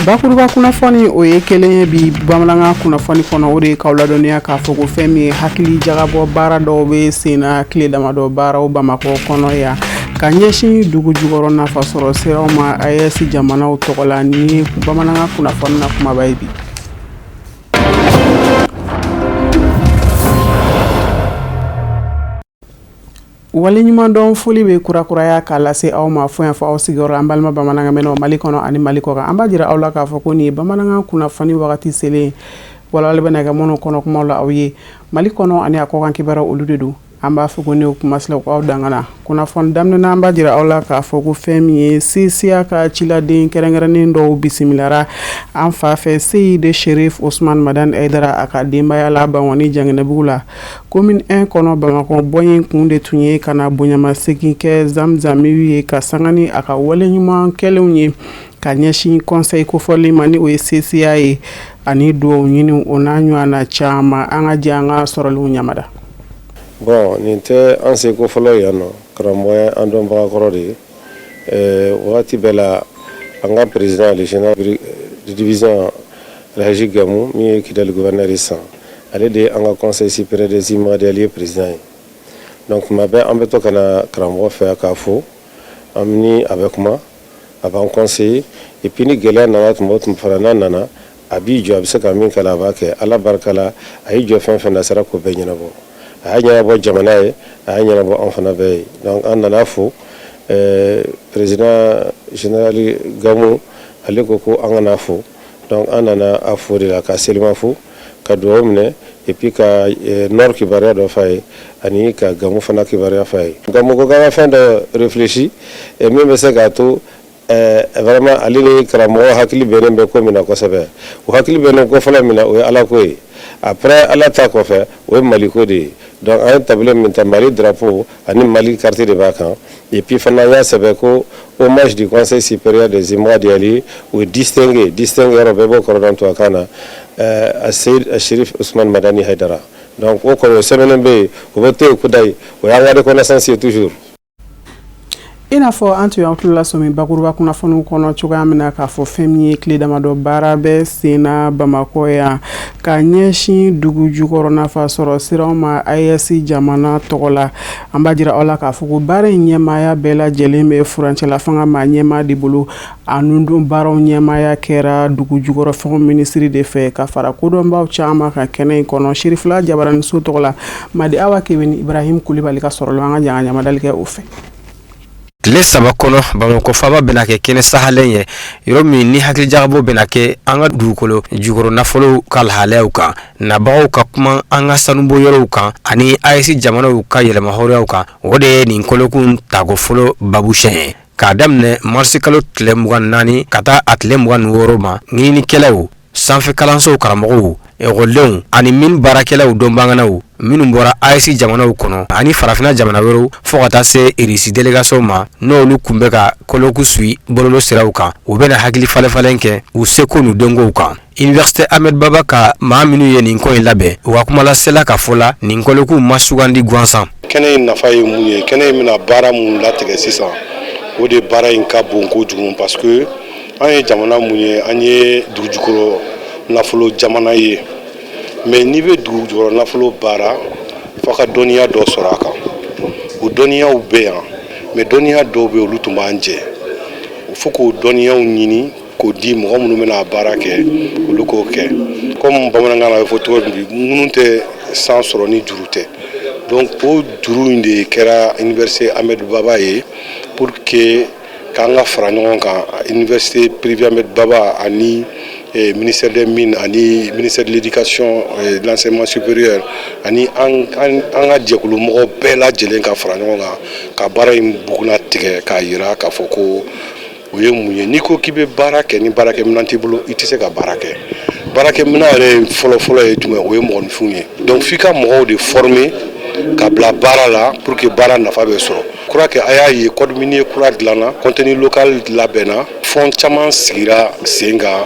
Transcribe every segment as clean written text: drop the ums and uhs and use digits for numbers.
Bakuruba kunnafoni o ye kelen ye bi bamanankan kunnafoni kɔnɔ o de k'aw ladɔnniya k'a fɔ ko fɛn min ye hakili jagabɔ baara dɔw bɛ sen na tile damadɔ baaraw Bamakɔ kɔnɔ yan ka ɲɛsin dugu jukɔrɔ nafa sɔrɔ siraw ma AES jamanaw tɔgɔ la ni ye bamanankan kunnafoni na kumaba ye bi. Wali ɲuman dɔn foli bɛ kurakuraya k'a lase aw ma fo yan fɔ aw sigiyɔrɔ an balima bamanankan mɛnnaw Mali kɔnɔ ani Mali kɔ kan an b'a jira aw la k'a fɔ ko nin ye bamanankan kunnafoni wagati selen walawali bɛ na kɛ minnu kɔnɔ kumaw la aw ye Mali kɔnɔ ani a kɔkan kibaruya olu de don an b'a fɔ ko ne kumasilaw aw dangana kunnafoni daminɛ an b'a jira aw la k'a fɔ ko fɛn min ye CCA ka ciladen kɛrɛnkɛrɛnnen dɔw bisimilara an fa fɛ Seyide Sherif Ousmane Madani Aidara a ka denbaya la Bangɔni Janginɛbugu la commune 1 kɔnɔ Bamakɔ bɔyen kun de tun ye ka na bonyamasegin kɛ Zamzamiw ye ka sanga ni a ka waleɲuman kɛlenw ye ka ɲɛsin conseil kofɔli ma ni o ye CCA ye ani duwawu ɲini o n'a ɲɔgɔnna caman an ka jɛ an ka sɔrɔliw ɲamada. Bon, nin tɛ an seko fɔlɔ yan nɔ karamɔgɔ an dɔnbagakɔrɔ de ye wagati bɛɛ la an ka président le général de division Alhaji Gamu min ye Kidali gouverneur ye sisan ale de ye an ka conseil supérieur des imamadiali ye président ye donc tuma bɛɛ an bɛ to ka na karamɔgɔ fɛ k'a fo an ni a bɛ kuma a b'an conseiller et puis ni gɛlɛya nana tuma o tuma fara n'a nana a b'i jɔ a bɛ se ka min kɛ a b'a kɛ Ala barika la a y'i jɔ fɛn fɛn na sera k'o bɛɛ ɲɛnabɔ. A y'a ɲɛnabɔ jamana ye a y'a ɲɛnabɔ an fana bɛɛ ye donc an nana fo président général Gamu ale ko ko an kana fo donc an nana a fo de la ka selima fo ka duwawu minɛ et puis ka nord kibaruya dɔ f'a ye ani ka Gamu fana kibaruya f'a ye Gamu ko k'an ka fɛn dɔ réfléchi min bɛ se k'a to vraiment ale ni karamɔgɔ hakili bɛnnen bɛ ko min na kosɛbɛ o hakili bɛnnen ko fɔlɔ min na o ye Ala ko ye après Ala ta kɔfɛ o ye Mali ko de ye donc an ye tableau min ta Mali drapeau ani Mali carte de b'a kan et puis fana y'a sɛbɛn ko hommage du conseil supérieur des imams d'Ali o distingué yɔrɔ bɛɛ b'o kɔrɔ dɔn tubabukan na a Sherif Ousmane Madani Haidara donc o kɔrɔ sɛbɛnnen bɛ yen o bɛ to yen kudayi o y'an ka reconnaissance ye toujours. I n'a fɔ an tun y'aw tulo lasɔmi bakuruba kunnafoniw kɔnɔ cogoya min na k'a fɔ fɛn min ye tile damadɔ baara bɛ sen na Bamakɔ yan ka ɲɛsin dugu jukɔrɔ nafa sɔrɔ siraw ma AES jamana tɔgɔ la an b'a jira aw la k'a fɔ ko baara in ɲɛmaaya bɛɛ lajɛlen bɛ furancɛla fanga ma ɲɛmaa de bolo a nundun baaraw ɲɛmaaya kɛra dugu jukɔrɔ fɛnw minisiri de fɛ ka fara kodɔnbaw caman ka kɛnɛ in kɔnɔ Sherifula Jabarani So tɔgɔ la Madi Awa Kebe ni Ibrahim Kulibali ka sɔrɔla an ka janga ɲamadali kɛ o fɛ. Tile saba kɔnɔ Bamakɔ faaba bɛna kɛ kɛnɛ sahalen ye yɔrɔ min ni hakili jagabɔ bɛna kɛ an ka dugukolo jukɔrɔ nafolow ka lahalayaw kan nabagaw ka kuma an ka sanubɔ yɔrɔw kan ani AES jamanaw ka yɛlɛma hɔrɔnyaw kan o de ye nin kolokun tago fɔlɔ babu siyɛn k'a daminɛ marisi kalo tile 24 ka taa a tile 26 ma ɲininikɛlaw sanfɛ kalansow karamɔgɔw ekɔlidenw ani min baarakɛlaw dɔnbaganaw minnu bɔra AES jamanaw kɔnɔ ani farafina jamana wɛrɛw fo ka taa se irisi délégation ma n'olu kun bɛ ka koloku sui bɔlɔlɔ siraw kan u bɛna hakili falefalen kɛ u seko n'u dɔnkow kan Université Ahmed Baba ka maa minnu ye nin ko in labɛn u ka kumalasela ka fɔ la nin koloku ma sugandi gansan kɛnɛ in nafa ye mun ye kɛnɛ in bɛna baara mun latigɛ sisan o de baara in ka bon kojugu parce que an ye jamana mun ye an ye dugujukɔrɔ nafolo jamana ye mais n'i bɛ dugujukɔrɔ nafolo baara fo ka dɔnniya dɔ sɔrɔ a kan o dɔnniyaw bɛ yan mais dɔnniya dɔw bɛ olu tun b'an jɛ fo k'o dɔnniyaw ɲini k'o di mɔgɔ minnu bɛna baara kɛ olu k'o kɛ comme bamanankan na a bɛ fɔ cogo min minnu tɛ san sɔrɔ ni juru tɛ donc o juru in de kɛra Université Ahmed Baba ye pour que k'an ka fara ɲɔgɔn kan Université privée Ahmed Baba ani ministère des mines ani ministère de l'éducation et de l'enseignement supérieur ani an ka jɛkulu mɔgɔ bɛɛ lajɛlen ka fara ɲɔgɔn kan ka baara in buguna tigɛ k'a yira k'a fɔ ko o ye mun ye n'i ko k'i bɛ baara kɛ ni baarakɛminɛn t'i bolo i tɛ se ka baara kɛ baarakɛminɛn yɛrɛ fɔlɔ ye jumɛn o ye mɔgɔninfinw ye donc f'i ka mɔgɔw de former ka bila baara la pour que baara nafa bɛ sɔrɔ kura kɛ a y'a ye code minier kura dilanna contenu local labɛnna fond caman sigira sen kan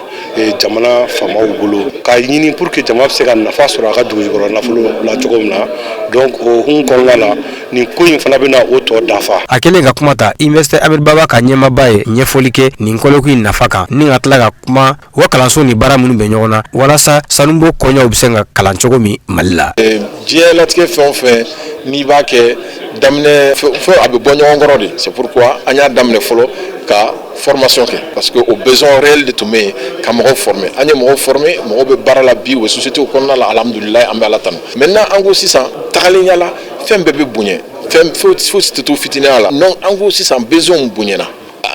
jamana faamaw bolo k'a ɲini pour que jama bɛ se ka nafa sɔrɔ a ka dugujukɔrɔ nafolo la cogo min na donc o hun kɔnɔna la nin ko in fana bɛna o tɔ dafa. A kɛlen ka kuma ta Université Ahmed Baba ka ɲɛmaaba ye ɲɛfɔli kɛ nin kɔlɔko in nafa kan ni ka tila ka kuma u ka kalanso ni baara minnu bɛ ɲɔgɔn na walasa sanubɔ kɔɲɔw bɛ se ka kalan cogo min Mali la. Diɲɛlatigɛ fɛn o fɛn n'i b'a kɛ daminɛ fo a bɛ bɔ ɲɔgɔn kɔrɔ de c'est pourquoi an y'a daminɛ fɔlɔ ka formation kɛ parce que au besoin réel de tun bɛ yen ka mɔgɔw former an ye mɔgɔw former mɔgɔw bɛ baara la bi o société kɔnɔna la alhamdulilayi an bɛ Ala tanu maintenant an ko sisan tagalen ɲɛ la fɛn bɛɛ bɛ bonya fɛn fosi tɛ to fitiniya la non an ko sisan besoin bonyana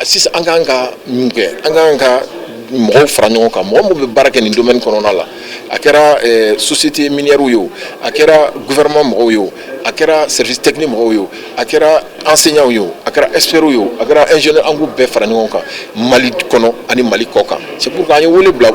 sisan an kan ka min kɛ an kan ka mɔgɔw fara ɲɔgɔn kan mɔgɔ minnu bɛ baara kɛ nin domaine kɔnɔna la a kɛra société minière ye o a kɛra gouvernement mɔgɔw ye o a kɛra service technique mɔgɔw ye o a kɛra enseignants ye o a kɛra experts ye o a kɛra ingénieur an k'u bɛɛ fara ɲɔgɔn kan Mali kɔnɔ ani Mali kɔ kan c'est pourquoi an ye wele bila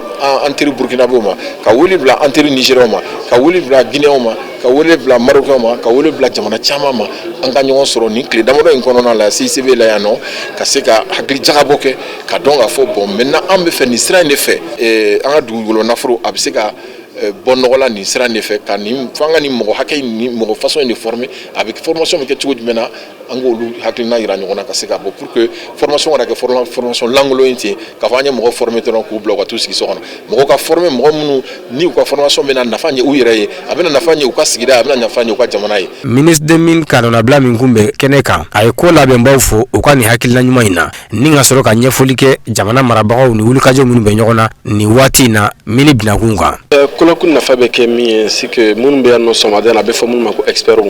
an teri burkinabéw ma ka wele bila an teri nigériens ma ka wele bila guinéens ma ka wele bila marocains ma ka wele bila jamana caman ma an ka ɲɔgɔn sɔrɔ nin tile damadɔ in kɔnɔna la CICB la yan nɔ ka se ka hakili jagabɔ kɛ ka dɔn ka fɔ bon maintenant an bɛ fɛ nin sira in de fɛ an ka dugukolo nafolo a bɛ se ka bɔ nɔgɔ la nin sira in de fɛ ka nin f'an ka nin mɔgɔ hakɛ ni mɔgɔ façon in de former a bɛ formation bɛ kɛ cogo jumɛn na an k'olu hakilina yira ɲɔgɔn na ka se ka bɔ pour que formation kana kɛ formation lankolon ye ten k'a fɔ an ye mɔgɔ former dɔrɔn k'u bila u ka t'u sigi so kɔnɔ mɔgɔ ka former mɔgɔ minnu ni u ka formation bɛna nafa ɲɛ u yɛrɛ ye a bɛna nafa ɲɛ u ka sigida a bɛna nafa ɲɛ u ka jamana ye. Ministre des Mines ka nɔnabila min kun bɛ kɛnɛ kan a ye ko labɛnbaw fo u ka nin hakilina ɲuman in na ni ka sɔrɔ ka ɲɛfɔli kɛ jamana marabagaw ni wulikajɔ minnu bɛ ɲɔgɔn na nin waati in na mini binakun kan. Kolɔku nafa bɛ kɛ min ye c'est que minnu bɛ yan nɔ sɔgɔmada in na a bɛ fɔ minnu ma ko experts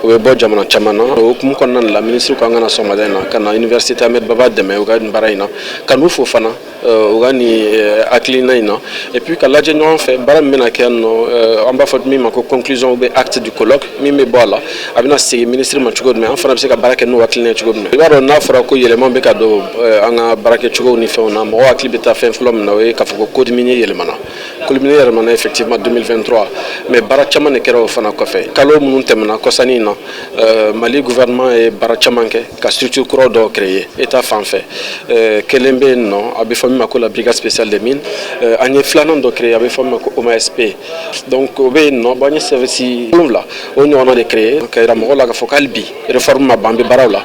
u bɛ bɔ jamana caman na o hukumu kɔnɔna la ministre kan ka na sɔgɔmada in na ka na Université Ahmed Baba dɛmɛ u ka nin baara in na ka n'u fo fana u ka nin hakilina in na et puis ka lajɛ ɲɔgɔn fɛ baara min bɛna kɛ yan nɔ an b'a fɔ min ma ko conclusion ou bien acte du colloque min bɛ bɔ a la a bɛna segin ministre ma cogo jumɛn an fana bɛ se ka baara kɛ n'o hakilina ye cogo min na i b'a dɔn n'a fɔra ko yɛlɛma bɛ ka don an ka baarakɛcogow ni fɛnw na mɔgɔw hakili bɛ taa fɛn fɔlɔ min na o ye k'a fɔ ko code minier yɛlɛmana code minier yɛlɛmana effectivement 2023 mais baara caman de kɛra o fana kɔfɛ kalo minnu tɛmɛna kɔsani in na Mali gouvernement ye baara caman kɛ ka structure kuraw dɔw créer état fan fɛ kelen bɛ yen nɔ a bɛ fɔ min ma ko la brigade spéciale des mines an ye filanan dɔ créer a bɛ fɔ min ma ko OMASP donc o bɛ yen nɔ bon an ye service wolonwula o ɲɔgɔnna de créer ka yira mɔgɔw la k'a fɔ k'hali bi réforme ma ban an bɛ baaraw la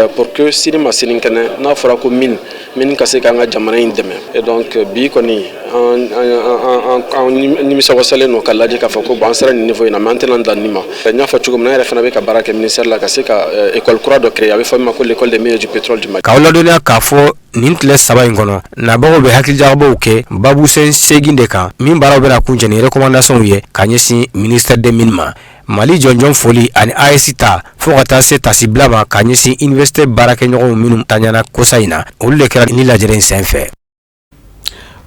pour que sini ma sinikɛnɛ n'a fɔra ko mine ka se k'an ka jamana in dɛmɛ et donc bi kɔni an nimisawasalen don ka lajɛ k'a fɔ ko bon an sera nin niveau in na mais an tɛna dan nin ma n y'a fɔ cogo min na an yɛrɛ fana bɛ ka baara kɛ ministère la ka se ka école kura dɔ créer a bɛ fɔ min ma ko l'école des mines du pétrole du Mali. K'aw ladɔnniya k'a fɔ nin tile saba in kɔnɔ nabagaw bɛ hakilijakabɔw kɛ babusen 8 de kan min baaraw bɛna kuncɛ ni recommandation ye ka ɲɛsin ministère des mines ma Mali jɔnjɔn foli ani AES ta fo ka taa se tasibila ma ka ɲɛsin université baarakɛɲɔgɔnw minnu taɲana kosa in na olu de kɛra ni lajɛrɛ in senfɛ.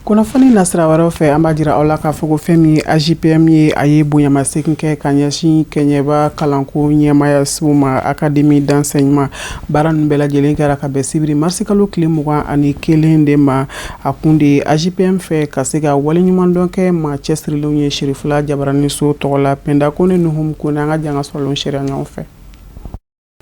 Kunnafoni nasira wɛrɛw fɛ an b'a jira aw la k'a fɔ ko fɛn min AJPM ye a ye bonyamasegin kɛ ka ɲɛsin kɛɲɛba kalanko ɲɛmaayasow ma académie d'enseignement baara ninnu bɛɛ lajɛlen kɛra ka bɛn sibiri marisi kalo tile 21 de ma a kun de AJPM fɛ ka se ka waleɲumandɔn kɛ maa cɛsirilenw ye Sirifula Jabaraniso tɔgɔ la Penda Kone Nuhum Kone an ka janga sɔrɔlenw sariya ɲɔgɔn fɛ.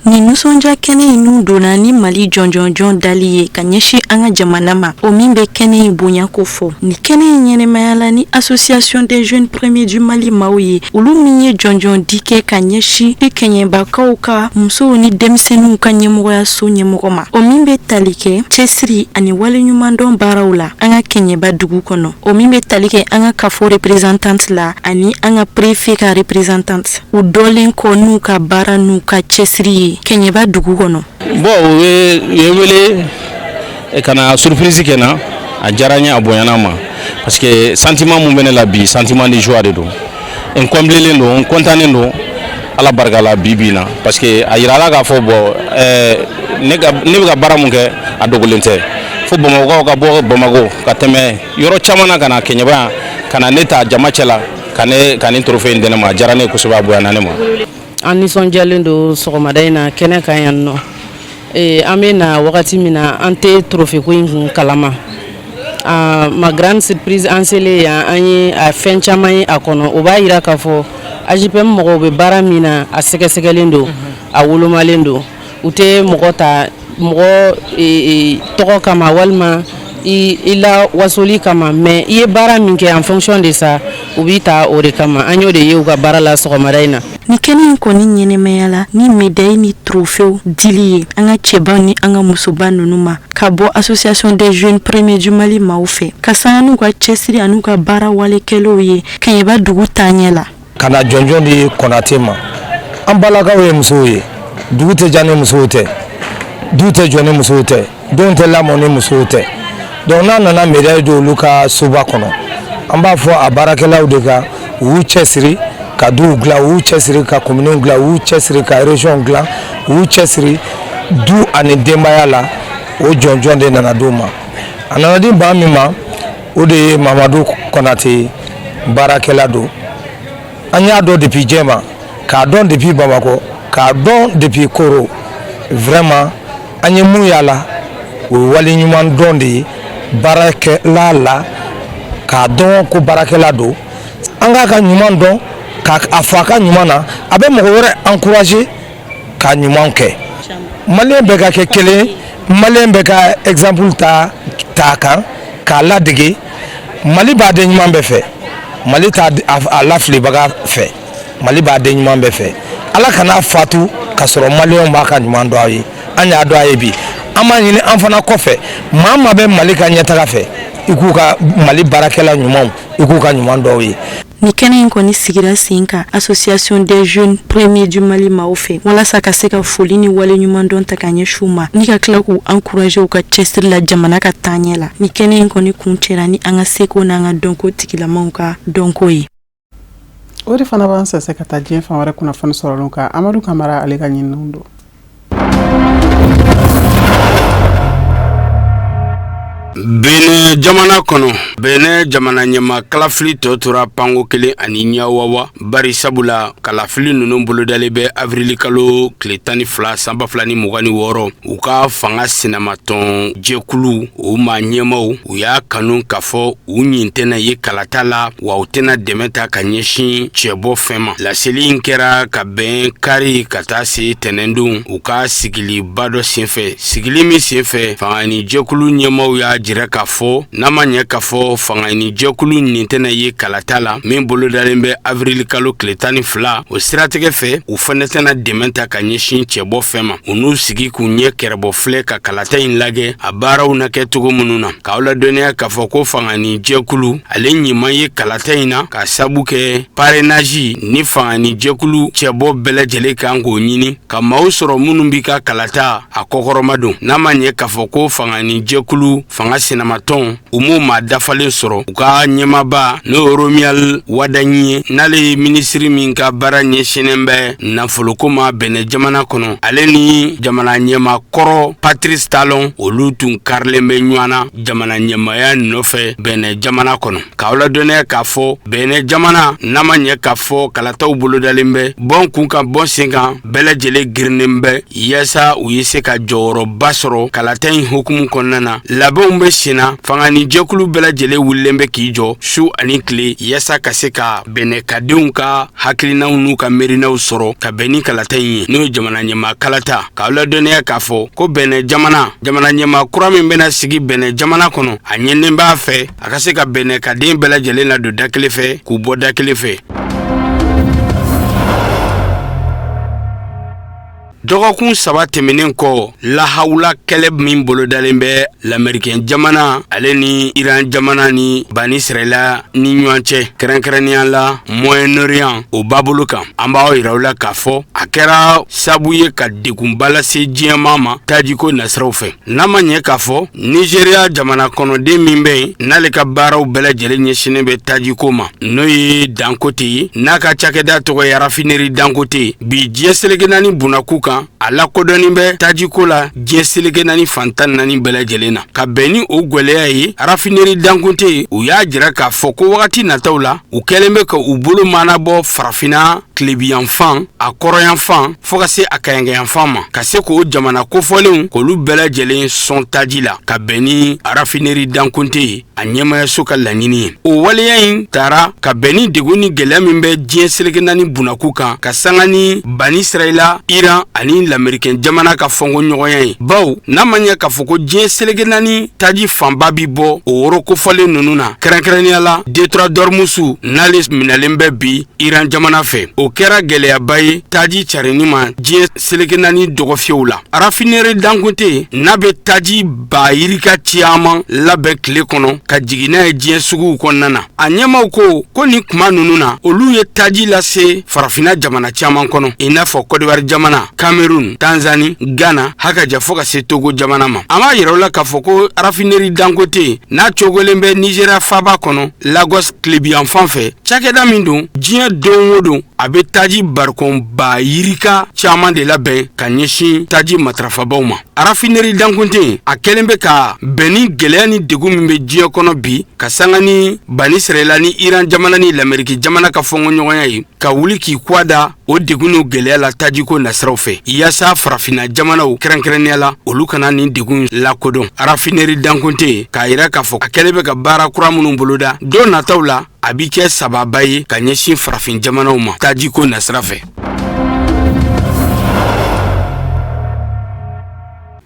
Ni nusonja kɛnɛ in n'u donna ni Mali jɔnjɔnjɔn dali ye ka ɲɛsin an ka jamana ma o min bɛ kɛnɛ in bonya ko fɔ ni kɛnɛ in ɲɛnɛmaya la ni association des jeunes premiers du Mali maaw ye olu min ye jɔnjɔn di kɛ ka ɲɛsin kɛɲɛbakaw ka musow ni denmisɛnninw ka ɲɛmɔgɔyaso ɲɛmɔgɔ ma o min bɛ tali kɛ cɛsiri ani waleɲumandɔn baaraw la an ka kɛɲɛba dugu kɔnɔ o min bɛ tali kɛ an ka kafo représentante la ani an ka préfet ka représentante u dɔlen kɔ n'u ka baara n'u ka cɛsiri ye Kɛɲɛba dugu kɔnɔ. Bon, ye wele kana surprise kɛ na a diyara n ye a bonyana ma parce que sentiment mun bɛ ne la bi sentiment de joie de don n comblelen don n contannen don ala barika la bi bi na parce que a yirala k'a fɔ bon ne bɛ ka baara mun kɛ a dogolen tɛ fo Bamakɔkaw ka bɔ Bamako ka tɛmɛ yɔrɔ caman na ka na Kɛɲɛba yan ka na ne ta jama cɛ la ka nin trophée in di ne ma a diyara ne ye kosɛbɛ a bonyana ne ma. An nisɔndiyalen don sɔgɔmada in na kɛnɛ kan yan nɔ an bɛ na wagati min na an tɛ trophée ko in kun kalama ma grande surprise an selen yan an ye a fɛn caman ye a kɔnɔ o b'a jira k'a fɔ AJPM mɔgɔw bɛ baara min na a sɛgɛsɛgɛlen don a wolomalen don u tɛ mɔgɔ ta mɔgɔ tɔgɔ kama walima i la wasoli kama mais i ye baara min kɛ en fonction de ça u b'i ta o de kama an y'o de ye u ka baara la sɔgɔmada in na. ni kɛnɛ in kɔni ɲɛnɛmaya la ni médaille ni trophée dili ye an ka cɛba ni an ka musoba ninnu ma ka bɔ association des jeunes premiers du Mali maaw fɛ ka sanga n'u ka cɛsiri an'u ka baara walekɛlaw ye Kaɲɛba dugu taaɲɛ la ka na jɔnjɔn di Konate ma an balakaw ye musow ye dugu tɛ ja ni musow tɛ du tɛ jɔ ni musow tɛ denw tɛ lamɔ ni musow tɛ donc n'a nana médaille di olu ka soba kɔnɔ an b'a fɔ a baarakɛlaw de ka u y'u cɛsiri ka duw dilan u y'u cɛsiri ka communes dilan u y'u cɛsiri ka région dilan u y'u cɛsiri du ani denbaya la o jɔnjɔn de nana d'u ma a nana di baa min ma o de ye Mamadu Konate baarakɛla don an y'a dɔn depuis Jɛma k'a dɔn depuis Bamako k'a dɔn depuis Koro vraiment an ye mun y'a la o ye waleɲuman dɔn de ye baarakɛla la k'a dɔn ko baarakɛla don an k'a ka ɲuman dɔn k'a fɔ a ka ɲuman na a bɛ mɔgɔ wɛrɛ encourager ka ɲuman kɛ maliyɛn bɛɛ ka kɛ kelen maliyɛn bɛɛ ka exemple ta kan k'a ladege Mali b'a den ɲuman bɛɛ fɛ Mali t'a a lafilibaga fɛ Mali b'a den ɲuman bɛɛ fɛ Ala kana fatu ka sɔrɔ maliyɛnw b'a ka ɲuman dɔn a ye an y'a dɔn a ye bi an b'a ɲini an fana kɔfɛ maa maa bɛ Mali ka ɲɛtaga fɛ i k'u ka Mali baarakɛla ɲumanw i k'u ka ɲuman dɔw ye ni kɛnɛ in kɔni sigira sen kan association des jeunes premiers du Mali maaw fɛ walasa ka se ka foli ni wale ɲuman dɔn ta ka ɲɛsin u ma ni ka tila k'u encourager u ka cɛsiri la jamana ka taaɲɛ la ni kɛnɛ in kɔni kun cɛra ni an ka seko n'an ka dɔnko tigilamaw ka dɔnko ye o de fana b'an sɛsɛ ka taa diɲɛ fan wɛrɛ kunnafoni sɔrɔlenw kan Amadu Kamara ale ka ɲinininw don Bene jamana kono bene jamana ɲɛma kalafili tɔ tora pango kelen ani ɲawawa bari sabula kalafili ninnu bolodalen bɛ avril kalo tile 12 san 2026 u ka fanga sinamatɔn jɛkulu o ma ɲɛmaw u y'a kanu k'a fɔ u ɲin tɛna ye kalata la wa u tɛna dɛmɛ ta ka ɲɛsin cɛbɔ fɛn ma laseli in kɛra ka bɛn kari ka taa se tɛnɛndon u ka sigiliba dɔ senfɛ sigili min senfɛ fanga ni jɛkulu ɲɛmaw y'a jira k'a fɔ n'a ma ɲɛ k'a fɔ fanga ni jɛkulu nin tɛna ye kalata la min bolodalen bɛ avril kalo tile 12 o siratigɛ fɛ u fɛnɛ tɛna dɛmɛ ta ka ɲɛsin cɛbɔ fɛn ma u n'u sigi k'u ɲɛ kɛrɛbɔ filɛ ka kalata in lagɛ a baaraw na kɛ cogo minnu na k'aw ladɔnniya k'a fɔ ko fanga ni jɛkulu ale ɲuman ye kalata in na ka sabu kɛ parrainage ni fanga ni jɛkulu cɛbɔ bɛɛ lajɛlen kan k'o ɲini ka maaw sɔrɔ minnu b'i ka kalata a kɔkɔrɔma don n'a ma ɲɛ k'a fɔ ko fanga ni jɛkulu fanga sinamatɔn u m'u ma dafalen sɔrɔ u ka ɲɛmaba n'o Romuald Wadanyi ye n'ale ye minisiri min ka baara ɲɛsinnen bɛ nafoloko ma bɛnɛ jamana kɔnɔ ale ni jamana ɲɛma kɔrɔ Patrice Talon olu tun karilen bɛ ɲɔgɔn na jamana ɲɛmaya nɔfɛ bɛnɛ jamana kɔnɔ k'aw ladɔnniya k'a fɔ bɛnɛ jamana n'a ma ɲɛ k'a fɔ kalataw bolodalen bɛ bɔn kun ka bɔn sen kan bɛɛ lajɛlen girinnen bɛ yaasa u ye se ka jɔyɔrɔba sɔrɔ kalata in hukumu kɔnɔna na labɛnw bɛ senna fanga ni jɛkulu bɛɛ lajɛlen wulilen bɛ k'i jɔ su ani tile yaasa ka se ka bɛnɛkadenw ka hakilinaw n'u ka miirinaw sɔrɔ ka bɛn ni kalata in ye n'o ye jamana ɲɛma kalata k'aw ladɔnniya k'a fɔ ko bɛnɛ jamana ɲɛma kura min bɛna sigi bɛnɛ jamana kɔnɔ a ɲɛnen b'a fɛ a ka se ka bɛnɛkaden bɛɛ lajɛlen ladon da kelen fɛ k'u bɔ da kelen fɛ. Dɔgɔkun 3 tɛmɛnen kɔ lahawla kɛlɛ min bolodalen bɛ l'Américain jamana ale ni Iran jamana ni Bani Israël ni ɲɔgɔn cɛ kɛrɛnkɛrɛnnenya la Moyen-Orient o babolo kan an b'aw yira u la k'a fɔ a kɛra sabu ye ka degunba lase diɲɛma ma tajiko nasiraw fɛ n'a ma ɲɛ k'a fɔ Nigeria jamana kɔnɔden min bɛ yen n'ale ka baaraw bɛɛ lajɛlen ɲɛsinnen bɛ tajiko ma n'o ye Dangote ye n'a ka cakɛda tɔgɔ ye raffinerie Dangote bi diɲɛ seleke naani bunnaku kan a lakodɔnni bɛ tajiko la diɲɛ seleke naani fantan naani bɛɛ lajɛlen na ka bɛn ni o gwɛlɛya ye raffinerie Dangote u y'a jira k'a fɔ ko wagati nataw la u kɛlen bɛ ka u bolo maanabɔ farafina tilebiyanfan a kɔrɔyanfan fɔ ka se a kayangayanfan ma ka se k'o jamana kofɔlenw k'olu bɛɛ lajɛlen sɔn taji la ka bɛn ni raffinerie Dangote ye a ɲɛmayaso ka laɲini ye o waleya in taara ka bɛn ni degun ni gɛlɛya min bɛ diɲɛ seleke naani bunnaku kan ka sanga ni Bani Israël Iran ani l'Américain jamana ka fɔnko ɲɔgɔnya ye baw n'a ma ɲɛ k'a fɔ ko diɲɛ seleke naani taji fanba bi bɔ o woro kofɔlen ninnu na kɛrɛnkɛrɛnnenya la Detroit d'Ormuz n'ale minalen bɛ bi Iran jamana fɛ o o kɛra gwɛlɛyaba ye taji carinni ma diɲɛ seleke naani dɔgɔfiyɛw la. Rafinerie Dangote n'a bɛ taji ba yirika caaman labɛn tile kɔnɔ ka jigin n'a ye diɲɛ suguw kɔnɔna na. A ɲɛmaw ko ni kuma ninnu na olu ye taji lase farafina jamana caaman kɔnɔ i n'a fɔ Côte d'Ivoire jamana, Cameroun, Tanzanie, Ghana, hakaja fo ka se Togo jamana ma. A m'a yira u la k'a fɔ ko Rafinerie Dangote n'a cogolen bɛ Nigeria faaba kɔnɔ Lagos tilebiyan fan fɛ cakɛda min don diɲɛ don o don a bɛ taji barikɔn ba yirika caaman de labɛn ka ɲɛsin taji matarafabaw ma. Rafinerie Dangote a kɛlen bɛ ka bɛn ni gwɛlɛya ni degun min bɛ diɲɛ kɔnɔ bi ka sanga ni bani Israɛla ni Iran jamana ni l'Amérique jamana ka fɔɲɔgɔnya ye ka wuli k'i kwada o degun n'o gwɛlɛya la tajiko nasiraw fɛ yaasa farafina jamanaw kɛrɛnkɛrɛnnenya la olu kana nin degun lakodɔn. Rafinerie Dangote k'a yira k'a fɔ a kɛlen bɛ ka baara kura minnu boloda don nataw la a bi kɛ sababa ye ka ɲɛsin farafin jamanaw ma tajiko nasira fɛ.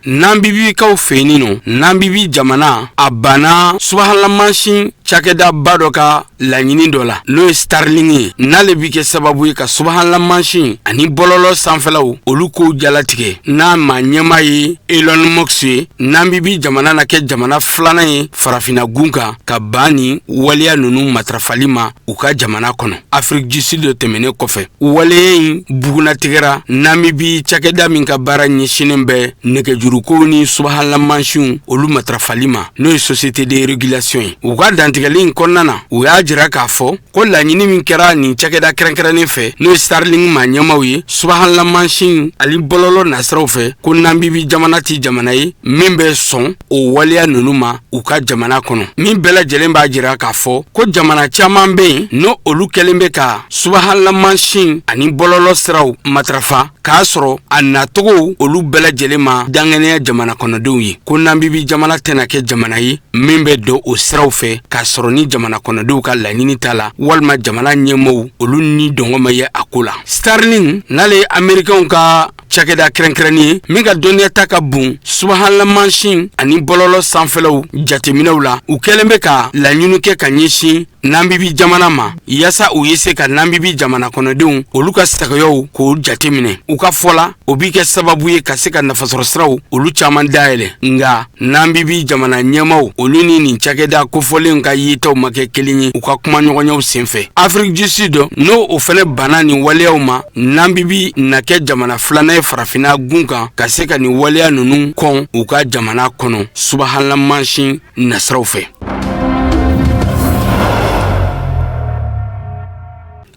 Nambibikaw fenino Nambibi jamana a banna subahana mansin cakɛda ba dɔ ka laɲini dɔ la n'o ye Starlink ye n'ale bi kɛ sababu ye ka subahana mansin ani bɔlɔlɔ sanfɛlaw olu ko jalatigɛ n'a ma ɲɛma ye Elon Musk ye. Nambibi jamana na kɛ jamana filanan ye farafina gun kan ka ban ni waleya ninnu matarafali ma u ka jamana kɔnɔ. Afrique du Sud tɛmɛnen kɔfɛ waleya in bugunatigɛra Nambibi cakɛda min ka baara ɲɛsinnen bɛ nɛgɛjuru ko ni subahana mansin olu matarafali ma n'o ye Société de Régulation ye. U ka dantigɛli in kɔnɔna na u y'a jira k'a fɔ ko laɲini min kɛra nin cakɛda kɛrɛnkɛrɛnnen fɛ n'o ye Starlink ma ɲɛmaw ye subahana mansin ali bɔlɔlɔ nasiraw fɛ ko Nambibi jamana ti jamana ye min bɛ sɔn o waleya ninnu ma u ka jamana kɔnɔ. Min bɛɛ lajɛlen b'a jira k'a fɔ ko jamana caman bɛ yen n'o olu kɛlen bɛ ka subahana mansin ani bɔlɔlɔ siraw matarafa k'a sɔrɔ a nacogo olu bɛɛ lajɛlen ma danŋɛnɛya jamana kɔnɔdenw ye. Ko Nambibi jamana tɛna kɛ jamana ye min bɛ don o siraw fɛ k'a sɔrɔ ni jamana kɔnɔdenw ka laɲini t'a la walima jamana ɲɛmɔgɔw olu ni dɔngɔ ma ye a ko la. Starlink n'ale ye Américains ka cakɛda kɛrɛnkɛrɛnnen ye min ka dɔnniya ta ka bon subahana mansin ani bɔlɔlɔ sanfɛlaw jateminɛw la u kɛlen bɛ ka laɲini kɛ ka ɲɛsin Nambibi jamana ma yaasa u ye se ka Nambibi jamana kɔnɔdenw olu ka sagayaw k'o jateminɛ u ka fɔla o bi kɛ sababu ye ka se ka nafasɔrɔ siraw olu caman dayɛlɛ. Nga Nambibi jamana ɲɛmaw olu ni nin cakɛda kofɔlen ka yetaw ma kɛ kelen ye u ka kuma ɲɔgɔnyaw senfɛ. Afrique du Sud n'o o fɛnɛ banna nin waleyaw ma Nambibi na kɛ jamana filanan ye farafina gun kan ka se ka nin waleya ninnu kɔn u ka jamana kɔnɔ subahana mansin nasiraw fɛ.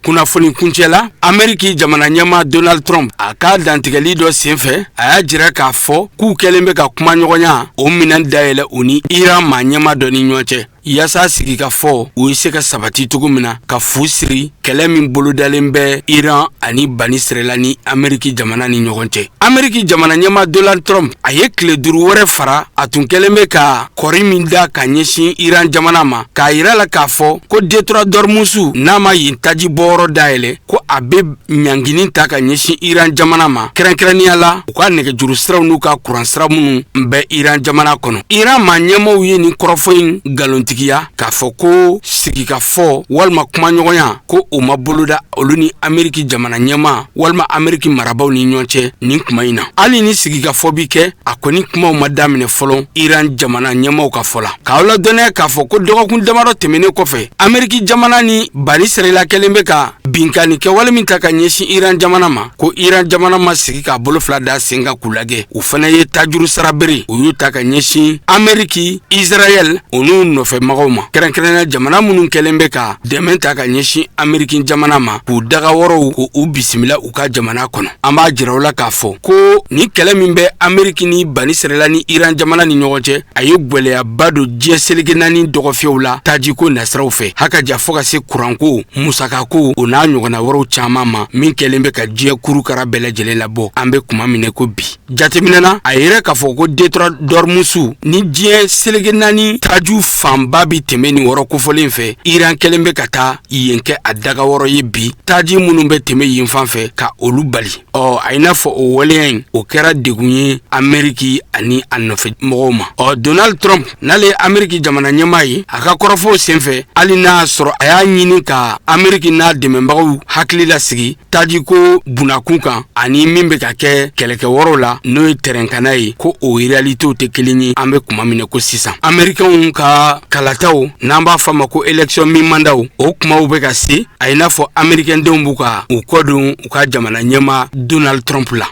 Kunnafoni kuncɛ la Amérique jamana ɲɛma Donald Trump a ka dantigɛli dɔ senfɛ a y'a jira k'a fɔ k'u kɛlen bɛ ka kuma ɲɔgɔnya o minɛn dayɛlɛ u ni Iran maa ɲɛma dɔ ni ɲɔgɔn cɛ yaasa sigi ka fɔ u ye se ka sabati cogo min na ka fu siri kɛlɛ min bolodalen bɛ Iran ani bani Israɛla ni Amérique jamana ni ɲɔgɔn cɛ. Amérique jamana ɲɛma Donald Trump a ye tile 5 wɛrɛ fara a tun kɛlen bɛ ka kɔri min da ka ɲɛsin Iran jamana ma k'a yira la k'a fɔ ko Détroit d'Ormuz n'a ma yen taji bɔyɔrɔ dayɛlɛ ko a bɛ ɲangini ta ka ɲɛsin Iran jamana ma kɛrɛnkɛrɛnnenya la u ka nɛgɛjuru siraw n'u ka kuran sira minnu bɛ Iran jamana kɔnɔ. Iran maa ɲɛmaw ye nin kɔrɔfɔ in galontigiya k'a fɔ ko sigi ka fɔ walima kuma ɲɔgɔnya ko o ma boloda olu ni Amérique jamana ɲɛma walima Amérique marabaw ni ɲɔgɔn cɛ nin kuma in na. Hali ni sigi ka fɔ bi kɛ a kɔni kumaw ma daminɛ fɔlɔ Iran jamana ɲɛmaw ka fɔ la. K'aw ladɔnniya k'a fɔ ko dɔgɔkun damadɔ tɛmɛnen kɔfɛ Amérique jamana ni bani Israɛla kɛlen bɛ ka binkani kɛwale min ta ka ɲɛsin Iran jamana ma ko Iran jamana ma sigi k'a bolo fila da sen ka k'u lajɛ u fana ye tajuru sarabere u y'u ta ka ɲɛsin Amérique Israël o n'u nɔfɛmagaw ma kɛrɛnkɛrɛnnenya jamana minnu kɛlen bɛ ka dɛmɛ ta ka ɲɛsin Amérique jamana ma k'u daga wɔrɔw k'u bisimila u ka jamana kɔnɔ. An b'a jira u la k'a fɔ ko ni kɛlɛ min bɛ Amérique ni bani Israɛla ni Iran jamana ni ɲɔgɔn cɛ a ye gwɛlɛyaba don diɲɛ seleke naani dɔgɔfiyɛw la tajiko nasiraw fɛ hakaja fo ka se kuranko musakako n'a ɲɔgɔnna wɛrɛw caman ma min kɛlen bɛ ka diɲɛ kurukara bɛɛ lajɛlen labɔ an bɛ kuma minɛ ko bi jateminɛna a yɛrɛ k'a fɔ ko Detroit Dormusu ni diɲɛ selege naani taaju fanba bi tɛmɛ nin wɔrɔ kofɔlen fɛ Iran kɛlen bɛ ka taa yen kɛ a daga wɔrɔ ye bi taaji minnu bɛ tɛmɛ yen fan fɛ ka olu bali a ina fɔ o waleya in o kɛra degun ye Ameriki ani a nɔfɛ mɔgɔw ma Donald Trump n'ale ye Ameriki jamana ɲɛmaa ye a ka kɔrɔfɔw senfɛ hali n'a sɔrɔ a y'a ɲini ka Ameriki n'a dɛmɛbagaw hakili lasigi taaji ko bunakun kan ani min bɛ ka kɛ kɛlɛkɛ wɔrɔw la n'o ye tɛrɛnkana ye ko o realitew tɛ kelen ye an bɛ kuma minɛ ko sisan Amerikɛnw ka kalataw n'an b'a fɔ ma ko élection min mandaw o kumaw bɛ ka se a ina fɔ Amerikɛndenw b'u ka u kɔdon u ka jamana ɲɛmaa Donald Trump la.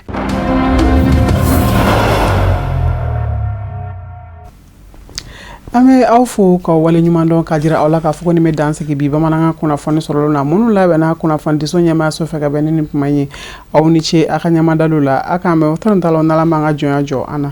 Ame aw fo ka wale ɲuman dɔn ka jira aw la k'a fɔ ko ni bɛ dan sigi bi bamanankan kunnafoni sɔrɔli la minnu labɛnna kunnafonidiso ɲɛmaa so fɛ ka bɛn ni kuma ye aw ni ce a ka ɲamadalo la a k'an bɛn o tɔrɔntalaw n'ala man ka jɔnya jɔ an na.